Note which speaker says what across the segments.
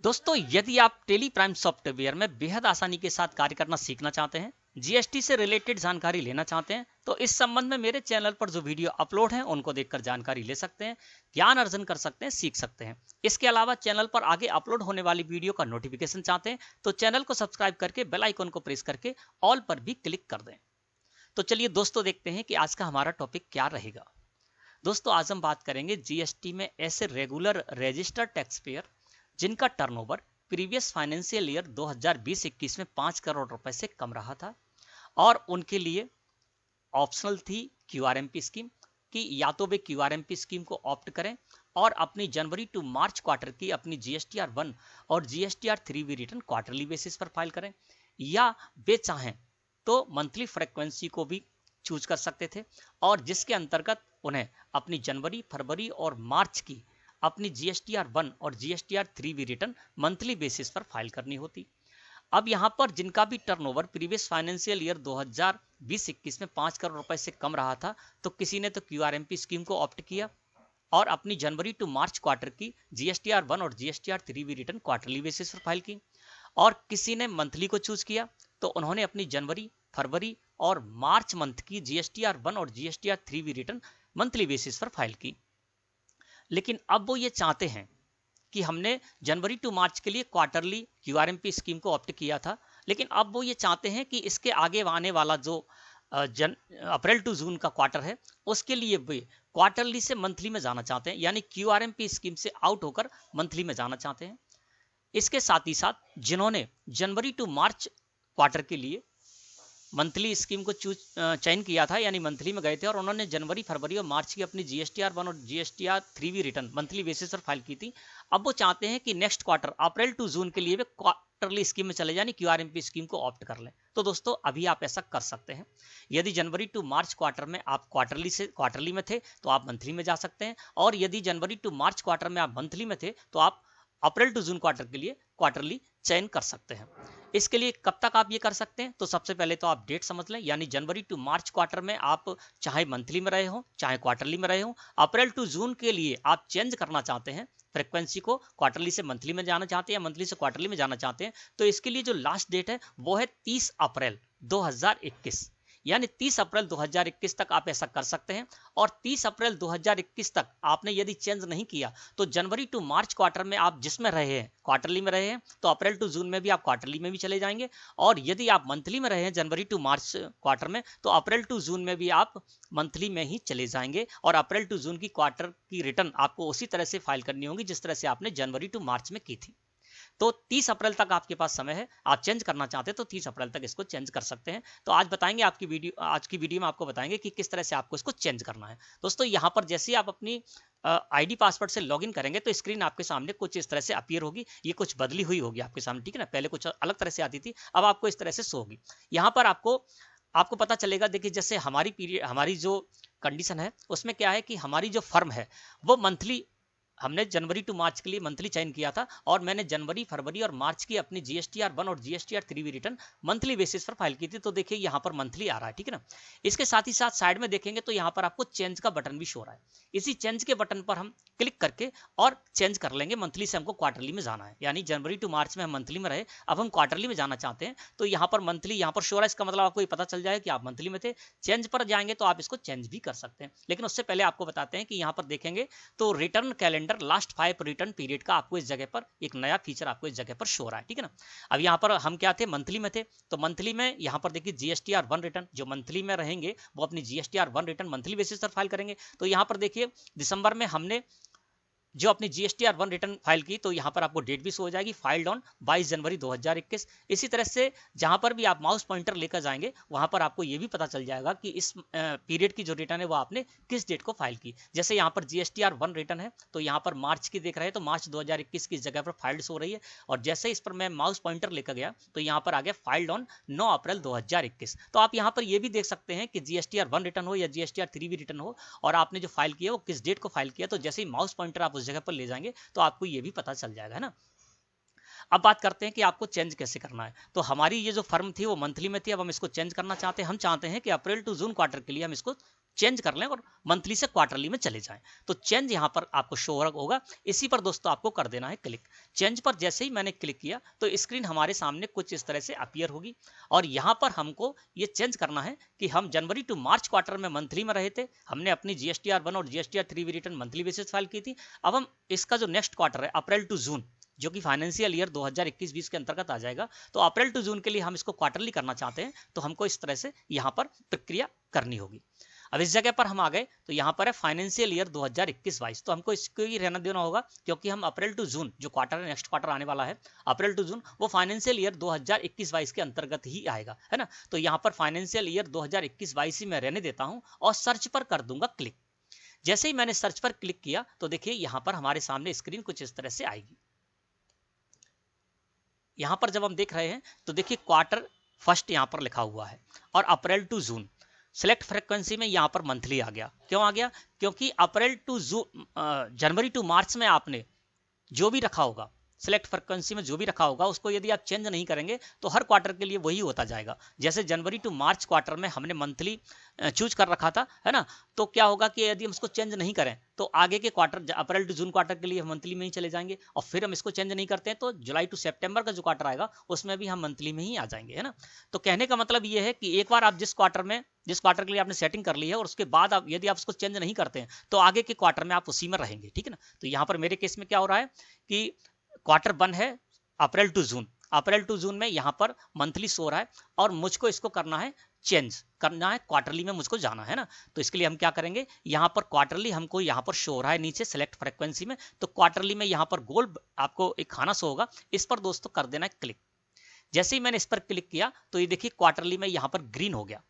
Speaker 1: दोस्तों, यदि आप टेली प्राइम सॉफ्टवेयर में बेहद आसानी के साथ कार्य करना सीखना चाहते हैं, जीएसटी से रिलेटेड जानकारी लेना चाहते हैं, तो इस संबंध में मेरे चैनल पर जो वीडियो अपलोड हैं उनको देखकर जानकारी ले सकते हैं, ज्ञान अर्जन कर सकते हैं, सीख सकते हैं। इसके अलावा चैनल पर आगे अपलोड होने वाली वीडियो का नोटिफिकेशन चाहते हैं तो चैनल को सब्सक्राइब करके बेल आइकन को प्रेस करके ऑल पर भी क्लिक कर दें। तो चलिए दोस्तों, देखते हैं कि आज का हमारा टॉपिक क्या रहेगा। दोस्तों, आज हम बात करेंगे जीएसटी में ऐसे रेगुलर रजिस्टर्ड टैक्स पेयर जिनका टर्नओवर प्रीवियस फाइनेंशियल ईयर 2020-21 में 5 करोड़ रुपए से कम रहा था और उनके लिए ऑप्शनल थी क्यूआरएमपी स्कीम कि या तो वे क्यूआरएमपी स्कीम को ऑप्ट करें और अपनी जनवरी टू मार्च क्वार्टर की अपनी जीएसटीआर 1 और जीएसटीआर 3 भी रिटर्न क्वार्टरली बेसिस पर फाइल करें, या वे चाहें तो मंथली फ्रीक्वेंसी को भी चूज कर सकते थे और जिसके अंतर्गत उन्हें अपनी जनवरी, फरवरी और मार्च की अपनी जीएसटीआर 1 और जीएसटीआर 3 भी रिटर्न मंथली बेसिस पर फाइल करनी होती। अब यहां पर जिनका भी टर्नओवर प्रीवियस फाइनेंशियल ईयर 2020-21 में 5 करोड़ रुपए से कम रहा था, तो किसी ने तो क्यूआरएमपी स्कीम को ऑप्ट किया और अपनी जनवरी टू मार्च क्वार्टर की जीएसटीआर 1 और जीएसटीआर 3 भी रिटर्न क्वार्टरली बेसिस पर फाइल की, और किसी ने मंथली को चूज किया तो उन्होंने अपनी जनवरी, फरवरी और मार्च मंथ की जीएसटीआर 1 और जीएसटीआर 3 भी रिटर्न मंथली बेसिस पर फाइल की। लेकिन अब वो ये चाहते हैं कि हमने जनवरी टू मार्च के लिए क्वार्टरली क्यूआरएमपी स्कीम को ऑप्ट किया था, लेकिन अब वो ये चाहते हैं कि इसके आगे आने वाला जो अप्रैल टू जून का क्वार्टर है उसके लिए वे क्वार्टरली से मंथली में जाना चाहते हैं, यानी क्यूआरएमपी स्कीम से आउट होकर मंथली में जाना चाहते हैं। इसके साथ ही साथ जिन्होंने जनवरी टू मार्च क्वार्टर के लिए मंथली स्कीम को चयन किया था, यानी मंथली में गए थे और उन्होंने जनवरी, फरवरी और मार्च की अपनी जीएसटीआर 1 और जीएसटीआर 3 भी रिटर्न मंथली बेसिस पर फाइल की थी। अब वो चाहते हैं कि next quarter April to June के लिए वे क्वार्टरली स्कीम में चले जाए, यानी क्यूआरएमपी स्कीम को ऑप्ट कर लें। तो दोस्तों, अभी आप ऐसा कर सकते हैं। यदि जनवरी टू मार्च क्वार्टर में आप क्वार्टरली में थे तो आप मंथली में जा सकते हैं, और यदि जनवरी टू मार्च क्वार्टर में आप मंथली में थे तो आप अप्रैल टू जून क्वार्टर के लिए क्वार्टरली चयन कर सकते हैं। इसके लिए कब तक आप ये कर सकते हैं, तो सबसे पहले तो आप डेट समझ लें, यानी जनवरी टू मार्च क्वार्टर में आप चाहे मंथली में रहे हो चाहे क्वार्टरली में रहे हो, अप्रैल टू जून के लिए आप चेंज करना चाहते हैं फ्रीक्वेंसी को, क्वार्टरली से मंथली में जाना चाहते हैं या मंथली से क्वार्टरली में जाना चाहते हैं, तो इसके लिए जो लास्ट डेट है वो है 30 अप्रैल 2021, यानी 30 अप्रैल 2021 तक आप ऐसा कर सकते हैं। और 30 अप्रैल 2021 तक आपने यदि चेंज नहीं किया तो जनवरी टू मार्च क्वार्टर में आप जिसमें रहे हैं, क्वार्टरली में रहे हैं, तो अप्रैल टू जून में भी आप क्वार्टरली में भी चले जाएंगे, और यदि आप मंथली में रहे हैं जनवरी टू मार्च क्वार्टर में, तो अप्रैल टू जून में भी आप मंथली में ही चले जाएंगे, और अप्रैल टू जून की क्वार्टर की रिटर्न आपको उसी तरह से फाइल करनी होगी जिस तरह से आपने जनवरी टू मार्च में की थी। तो 30 अप्रैल तक आपके पास समय है, आप चेंज करना चाहते हैं तो 30 अप्रैल तक इसको चेंज कर सकते हैं। तो आज बताएंगे आज की वीडियो में आपको बताएंगे कि किस तरह से आपको इसको चेंज करना है। दोस्तों, यहाँ पर जैसे ही आप अपनी आईडी पासवर्ड से लॉगिन करेंगे तो स्क्रीन आपके सामने कुछ इस तरह से अपीयर होगी, ये कुछ बदली हुई होगी आपके सामने, ठीक है ना। पहले कुछ अलग तरह से आती थी, अब आपको इस तरह से शो होगी। यहाँ पर आपको पता चलेगा, देखिए जैसे हमारी जो कंडीशन है उसमें क्या है कि हमारी जो फर्म है वो मंथली, हमने जनवरी टू मार्च के लिए मंथली चयन किया था और मैंने जनवरी, फरवरी और मार्च की अपनी जीएसटीआर 1 और जीएसटीआर 3 भी रिटर्न मंथली बेसिस पर फाइल की थी। तो देखिए यहाँ पर मंथली आ रहा है, ठीक है ना। इसके साथ ही साथ साइड में देखेंगे तो यहाँ पर आपको चेंज का बटन भी शो हो रहा है। इसी चेंज के बटन पर हम क्लिक करके और चेंज कर लेंगे। मंथली से हमको क्वार्टरली में जाना है, यानी जनवरी टू मार्च में हम मंथली में रहे, अब हम क्वार्टरली में जाना चाहते हैं, तो यहाँ पर मंथली यहाँ पर शो रहा है। इसका मतलब आपको ये पता चल जाए कि आप मंथली में थे। चेंज पर जाएंगे तो आप इसको चेंज भी कर सकते हैं, लेकिन उससे पहले आपको बताते हैं कि यहाँ पर देखेंगे तो return calendar last 5 return period का आपको इस जगह पर एक नया फीचर आपको इस जगह पर शो रहा है, ठीक है ना। अब यहाँ पर हम क्या थे, मंथली में थे, तो मंथली में यहाँ पर देखिए जीएसटीआर 1 रिटर्न, जो मंथली में रहेंगे वो अपनी जीएसटीआर 1 रिटर्न मंथली बेसिस पर फाइल करेंगे। तो यहाँ पर देखिए दिसंबर में हमने जो अपनी जीएसटीआर 1 रिटर्न फाइल की, तो यहाँ पर आपको डेट भी शो हो जाएगी, फाइल्ड ऑन 22 जनवरी 2021। इसी तरह से जहाँ पर भी आप माउस पॉइंटर लेकर जाएंगे वहाँ पर आपको ये भी पता चल जाएगा कि इस पीरियड की जो रिटर्न है वो आपने किस डेट को फाइल की। जैसे यहाँ पर जीएसटीआर 1 रिटर्न है तो यहाँ पर मार्च की देख रहे हैं, तो मार्च 2021 की जगह पर फाइल्ड हो रही है, और जैसे इस पर मैं माउस पॉइंटर लेकर गया तो यहाँ पर आ गया फाइल्ड ऑन 9 अप्रैल 2021। तो आप यहाँ पर ये भी देख सकते हैं कि जीएसटीआर 1 रिटर्न हो या जीएसटीआर 3 भी रिटर्न हो और आपने जो फाइल किया वो किस डेट को फाइल किया, तो जैसे ही माउस पॉइंटर आप उस जगह पर ले जाएंगे तो आपको ये भी पता चल जाएगा, है ना। अब बात करते हैं कि आपको चेंज कैसे करना है। तो हमारी ये जो फर्म थी वो मंथली में थी, अब हम इसको चेंज करना चाहते हैं। हम चाहते हैं कि अप्रैल टू जून क्वार्टर के लिए हम इसको चेंज कर लें और मंथली से क्वार्टरली में चले जाएं। तो चेंज यहाँ पर आपको शो होगा, इसी पर दोस्तों आपको कर देना है क्लिक। चेंज पर जैसे ही मैंने क्लिक किया तो स्क्रीन हमारे सामने कुछ इस तरह से अपीयर होगी और यहाँ पर हमको ये चेंज करना है कि हम जनवरी टू मार्च क्वार्टर में मंथली में रहे थे, हमने अपनी GSTR1 और GSTR3 return monthly basis file की थी। अब हम इसका जो नेक्स्ट क्वार्टर है अप्रैल टू जून, जो कि फाइनेंशियल ईयर 2021-20 के अंतर्गत आ जाएगा, तो अप्रैल टू जून के लिए हम इसको क्वार्टरली करना चाहते हैं, तो हमको इस तरह से यहाँ पर प्रक्रिया करनी होगी। अब इस जगह पर हम आ गए तो यहाँ पर है फाइनेंशियल ईयर 2021-22, तो हमको इसको ही रहना देना होगा क्योंकि हम अप्रैल टू जून जो क्वार्टर है, नेक्स्ट क्वार्टर आने वाला है अप्रैल टू जून, वो फाइनेंशियल ईयर 2021-22 के अंतर्गत ही आएगा, है ना। तो यहाँ पर फाइनेंशियल ईयर 2021-22 ही मैं रहने देता हूँ और सर्च पर कर दूंगा क्लिक। जैसे ही मैंने सर्च पर क्लिक किया तो देखिए यहाँ पर हमारे सामने स्क्रीन कुछ इस तरह से आएगी। यहाँ पर जब हम देख रहे हैं तो देखिए क्वार्टर फर्स्ट यहाँ पर लिखा हुआ है और अप्रैल टू जून। सिलेक्ट फ्रीक्वेंसी में यहाँ पर मंथली आ गया। क्यों आ गया? क्योंकि अप्रैल टू जनवरी टू मार्च में आपने जो भी रखा होगा, सिलेक्ट फ्रीक्वेंसी में जो भी रखा होगा, उसको यदि आप चेंज नहीं करेंगे तो हर क्वार्टर के लिए वही होता जाएगा। जैसे जनवरी टू मार्च क्वार्टर में हमने मंथली चूज कर रखा था, है ना, तो क्या होगा कि यदि हम इसको चेंज नहीं करें तो आगे के quarter April to June quarter के लिए हम मंथली में ही चले जाएंगे और फिर हम इसको चेंज नहीं करते हैं तो जुलाई टू सितंबर का जो क्वार्टर आएगा उसमें भी हम मंथली में ही आ जाएंगे, है ना। तो कहने का मतलब ये है कि एक बार आप जिस क्वार्टर के लिए आपने सेटिंग कर ली है और उसके बाद आप यदि आप उसको चेंज नहीं करते हैं तो आगे के क्वार्टर में आप उसी में रहेंगे, ठीक है ना। तो यहाँ पर मेरे केस में क्या हो रहा है कि क्वार्टर 1 है अप्रैल टू जून में यहाँ पर मंथली शो रहा है और मुझको इसको करना है, चेंज करना है, क्वार्टरली में मुझको जाना है ना। तो इसके लिए हम क्या करेंगे, यहाँ पर क्वार्टरली हमको यहाँ पर शो हो रहा है नीचे सिलेक्ट फ्रीक्वेंसी में, तो क्वार्टरली में यहाँ पर गोल आपको एक खाना शो होगा, इस पर दोस्तों कर देना है क्लिक। जैसे ही मैंने इस पर क्लिक किया तो ये देखिए क्वार्टरली में यहाँ पर ग्रीन हो गया,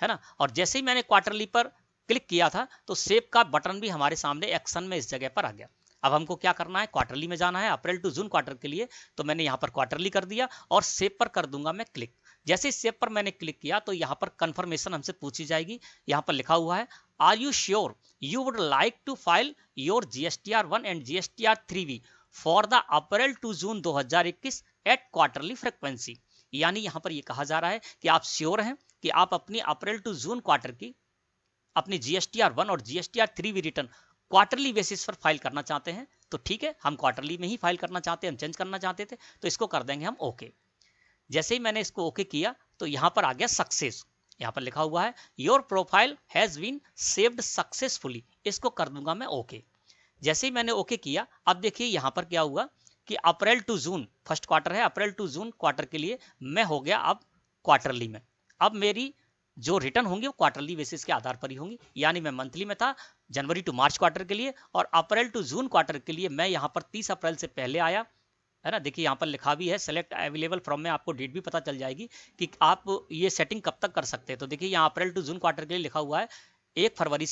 Speaker 1: है ना। और जैसे ही मैंने क्वार्टरली पर क्लिक किया था तो सेव का बटन भी हमारे सामने एक्शन में इस जगह पर आ गया। अब हमको क्या करना है, क्वार्टरली में जाना है अप्रैल टू जून क्वार्टर के लिए, तो मैंने यहाँ पर क्वार्टरली कर दिया और सेव पर कर दूंगा मैं क्लिक। जैसे सेव पर मैंने क्लिक किया तो यहाँ पर कंफर्मेशन हमसे पूछी जाएगी। यहाँ पर लिखा हुआ है are you sure you would like to file your GSTR1 and GSTR3V for the April to June 2021 at quarterly frequency. यानी यहाँ पर ये कहा जा रहा है कि आप श्योर हैं कि आप अपनी अप्रैल टू जून क्वार्टर की अपनी GSTR1 और GSTR3V रिटर्न क्वार्टरली बेसिस पर फाइल करना चाहते हैं। तो ठीक है, हम क्वार्टरली में ही फाइल करना चाहते हैं, हम चेंज करना चाहते थे, तो इसको कर देंगे हम ओके। जैसे ही मैंने इसको ओके किया तो यहाँ पर आ गया सक्सेस। यहाँ पर लिखा हुआ है your profile has been saved successfully, इसको कर दूंगा मैं ओके। जैसे ही मैंने ओके किया, अब देखिए यहाँ पर क्या हुआ कि अप्रैल टू जून फर्स्ट क्वार्टर है, अप्रैल टू जून क्वार्टर के लिए मैं हो गया अब क्वार्टरली में। अब मेरी जो रिटर्न होंगी वो क्वार्टरली बेसिस के आधार पर ही होंगी। यानी मैं मंथली में था जनवरी टू मार्च क्वार्टर के लिए और अप्रैल टू जून क्वार्टर के लिए मैं यहाँ पर 30 अप्रैल से पहले आया, है ना। देखिए यहाँ पर लिखा भी है सेलेक्ट अवेलेबल फ्रॉम में, आपको डेट भी पता चल जाएगी कि आप ये सेटिंग कब तक कर सकते हैं। तो देखिए यहाँ अप्रैल टू जून क्वार्टर के लिए लिखा हुआ है 1 फरवरी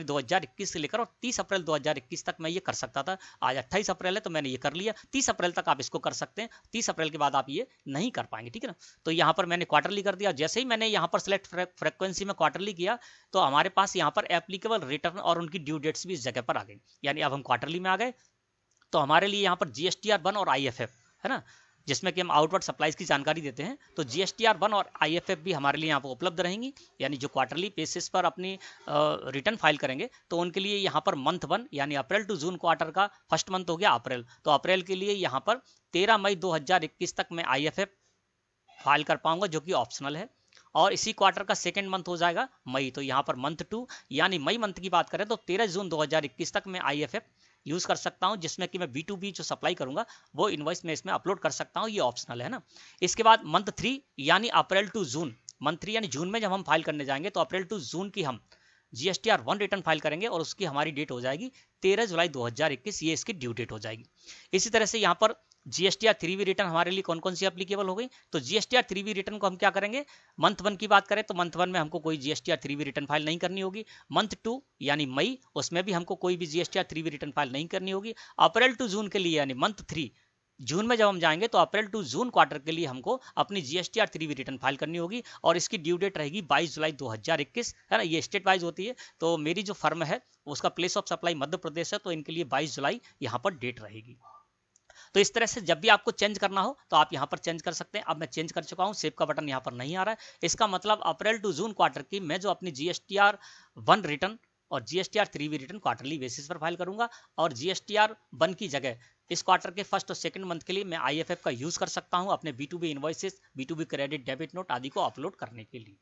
Speaker 1: 2021 से लेकर और 30 अप्रैल 2021 तक मैं ये कर सकता था। आज 28 अप्रैल है तो मैंने ये कर लिया। 30 अप्रैल तक आप इसको कर सकते हैं, 30 अप्रैल के बाद आप ये नहीं कर पाएंगे, ठीक है ना। तो यहाँ पर मैंने क्वार्टरली कर दिया। जैसे ही मैंने यहाँ पर सिलेक्ट फ्रीक्वेंसी में क्वार्टरली किया तो हमारे पास यहाँ पर एप्लीकेबल रिटर्न और उनकी ड्यू डेट्स भी इस जगह पर आ गई। यानी अब हम क्वार्टरली में आ गए तो हमारे लिए यहाँ पर GSTR1 और IFF, है ना, जिसमें कि हम आउटवर्ड सप्लाईज की जानकारी देते हैं, तो GSTR1 और IFF भी हमारे लिए यहाँ पर उपलब्ध रहेंगी। यानी जो क्वार्टरली बेसिस पर अपनी रिटर्न फाइल करेंगे तो उनके लिए यहाँ पर मंथ 1 यानी अप्रैल टू जून क्वार्टर का फर्स्ट मंथ हो गया अप्रैल, तो अप्रैल के लिए यहाँ पर 13 मई 2021 तक मैं IFF फाइल कर पाऊंगा, जो कि ऑप्शनल है। और इसी क्वार्टर का सेकेंड मंथ हो जाएगा मई, तो यहाँ पर मंथ 2 यानी मई मंथ की बात करें तो 13 जून 2021 तक मैं IFF यूज कर सकता हूं, जिसमें कि मैं B2B जो सप्लाई करूंगा वो इनवॉइस में इसमें अपलोड कर सकता हूं, ये ऑप्शनल है ना। इसके बाद मंथ 3 यानी अप्रैल टू जून, मंथ 3 यानी जून में जब हम फाइल करने जाएंगे तो अप्रैल टू जून की हम GSTR1 रिटर्न फाइल करेंगे और उसकी हमारी डेट हो जाएगी 13 जुलाई 2021, ये इसकी ड्यू डेट हो जाएगी। इसी तरह से यहाँ पर GSTR3V रिटर्न हमारे लिए कौन कौन सी एप्लीकेबल हो गई, तो GSTR3V रिटर्न को हम क्या करेंगे, मंथ 1 की बात करें तो मंथ 1 में हमको कोई GSTR3V रिटर्न फाइल नहीं करनी होगी। मंथ 2 यानी मई, उसमें भी हमको कोई भी GSTR3V रिटर्न फाइल नहीं करनी होगी। अप्रैल टू जून के लिए यानी मंथ 3 जून में जब हम जाएंगे तो अप्रैल टू जून क्वार्टर के लिए हमको अपनी GSTR3V रिटर्न फाइल करनी होगी और इसकी ड्यू डेट रहेगी 22 जुलाई 2021, है ना। ये स्टेट वाइज होती है, तो मेरी जो फर्म है उसका place of supply Madhya Pradesh है, तो इनके लिए 22 जुलाई यहाँ पर डेट रहेगी। तो तो इस तरह से जब भी आपको चेंज करना हो तो आप यहाँ पर चेंज कर सकते हैं। अब मैं चेंज कर चुका हूँ, सेव का बटन यहाँ पर नहीं आ रहा है। इसका मतलब अप्रैल टू जून क्वार्टर की मैं जो अपनी GSTR 1 रिटर्न और GSTR 3 भी रिटर्न क्वार्टरली बेसिस पर फाइल करूंगा, और GSTR 1 की जगह इस क्वार्टर के फर्स्ट और सेकंड मंथ के लिए मैं IFF का यूज कर सकता हूं अपने B2B invoices, B2B credit debit note आदि को अपलोड करने के लिए।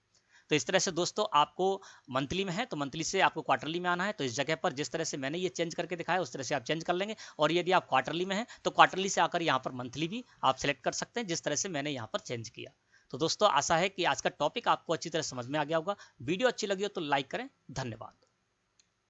Speaker 1: तो इस तरह से दोस्तों आपको मंथली में है तो मंथली से आपको क्वार्टरली में आना है, तो इस जगह पर जिस तरह से मैंने ये चेंज करके दिखाया उस तरह से आप चेंज कर लेंगे। और यदि आप क्वार्टरली में है तो क्वार्टरली से आकर यहाँ पर मंथली भी आप सिलेक्ट कर सकते हैं, जिस तरह से मैंने यहाँ पर चेंज किया। तो दोस्तों आशा है कि आज का टॉपिक आपको अच्छी तरह समझ में आ गया होगा। वीडियो अच्छी लगी हो तो लाइक करें। धन्यवाद।